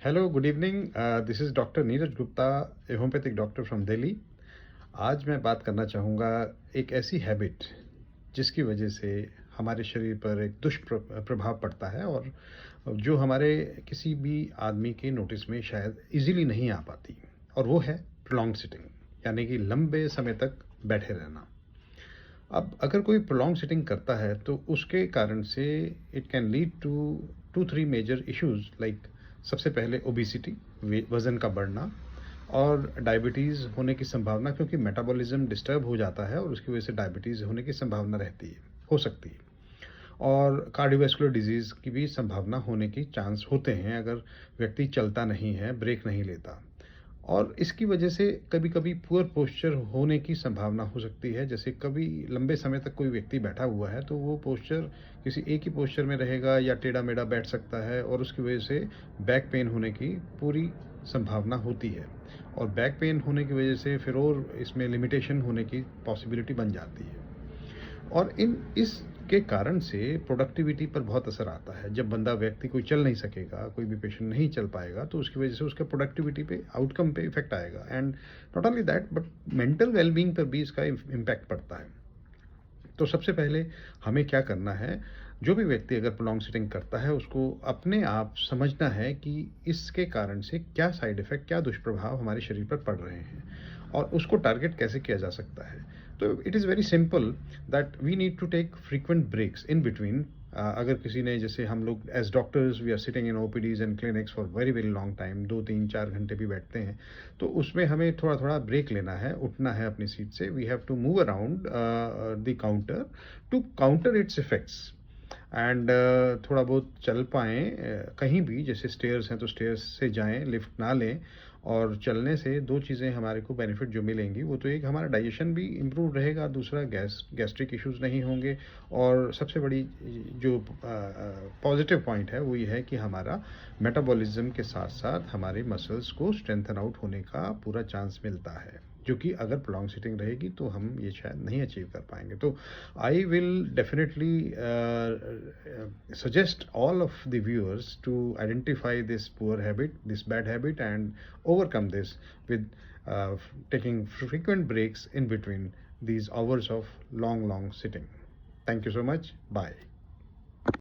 Hello, good evening. This is doctor Neeraj Gupta, A homeopathic doctor from Delhi. आज मैं बात करना चाहूँगा एक ऐसी हैबिट जिसकी वजह से हमारे शरीर पर एक दुष्प्रभाव पड़ता है और जो हमारे किसी भी आदमी के नोटिस में शायद इजीली नहीं आ पाती, और वो है प्रोलॉन्ग सिटिंग, यानी कि लंबे समय तक बैठे रहना। अब अगर कोई प्रोलॉन्ग सिटिंग करता है तो उसके कारण से it can lead to 2-3 major issues, like सबसे पहले ओबिसिटी, वज़न का बढ़ना, और डायबिटीज़ होने की संभावना, क्योंकि मेटाबॉलिज्म डिस्टर्ब हो जाता है और उसकी वजह से डायबिटीज़ होने की संभावना रहती है, हो सकती है। और कार्डियोवैस्कुलर डिजीज़ की भी संभावना होने की चांस होते हैं अगर व्यक्ति चलता नहीं है, ब्रेक नहीं लेता। और इसकी वजह से कभी-कभी पुअर पोस्चर होने की संभावना हो सकती है। जैसे कभी लंबे समय तक कोई व्यक्ति बैठा हुआ है तो वो पोस्चर किसी एक ही पोस्चर में रहेगा या टेढ़ा-मेढ़ा बैठ सकता है, और उसकी वजह से बैक पेन होने की पूरी संभावना होती है। और बैक पेन होने की वजह से फिर और इसमें लिमिटेशन होने की पॉसिबिलिटी बन जाती है। और इसके कारण से प्रोडक्टिविटी पर बहुत असर आता है। जब व्यक्ति कोई चल नहीं सकेगा, कोई भी पेशेंट नहीं चल पाएगा, तो उसकी वजह से उसके प्रोडक्टिविटी पे, आउटकम पे इफ़ेक्ट आएगा। And not only that, but mental wellbeing पर भी इसका इम्पैक्ट पड़ता है। तो सबसे पहले हमें क्या करना है, जो भी व्यक्ति अगर प्रोलॉन्ग सिटिंग करता है, उसको अपने आप समझना है कि इसके कारण से क्या साइड इफ़ेक्ट, क्या दुष्प्रभाव हमारे शरीर पर पड़ रहे हैं और उसको टारगेट कैसे किया जा सकता है। तो it is very simple that we need to take frequent breaks in between. अगर किसी ने, जैसे हम लोग as doctors we are sitting in OPDs and clinics for very very long time, 2-3-4 घंटे भी बैठते हैं, तो उसमें हमें थोड़ा थोड़ा ब्रेक लेना है, उठना है अपनी सीट से। We have to move around the counter to counter its effects. And थोड़ा बहुत चल पाएँ, कहीं भी, जैसे स्टेयर्स हैं तो स्टेयर्स से जाएँ, लिफ्ट ना लें। और चलने से 2 चीज़ें हमारे को बेनिफिट जो मिलेंगी, वो तो एक, हमारा डाइजेशन भी इम्प्रूव रहेगा, दूसरा गैस्ट्रिक इश्यूज़ नहीं होंगे, और सबसे बड़ी जो पॉजिटिव पॉइंट है वो ये है कि हमारा मेटाबॉलिज्म के साथ-साथ हमारे मसल्स को स्ट्रेंथन आउट होने का पूरा चांस मिलता है, जो कि अगर प्रोलॉन्ग सिटिंग रहेगी तो हम ये शायद नहीं अचीव कर पाएँगे। तो I will definitely suggest all of the viewers to identify this poor habit, this bad habit, and overcome this with taking frequent breaks in between these hours of long sitting. Thank you so much. Bye.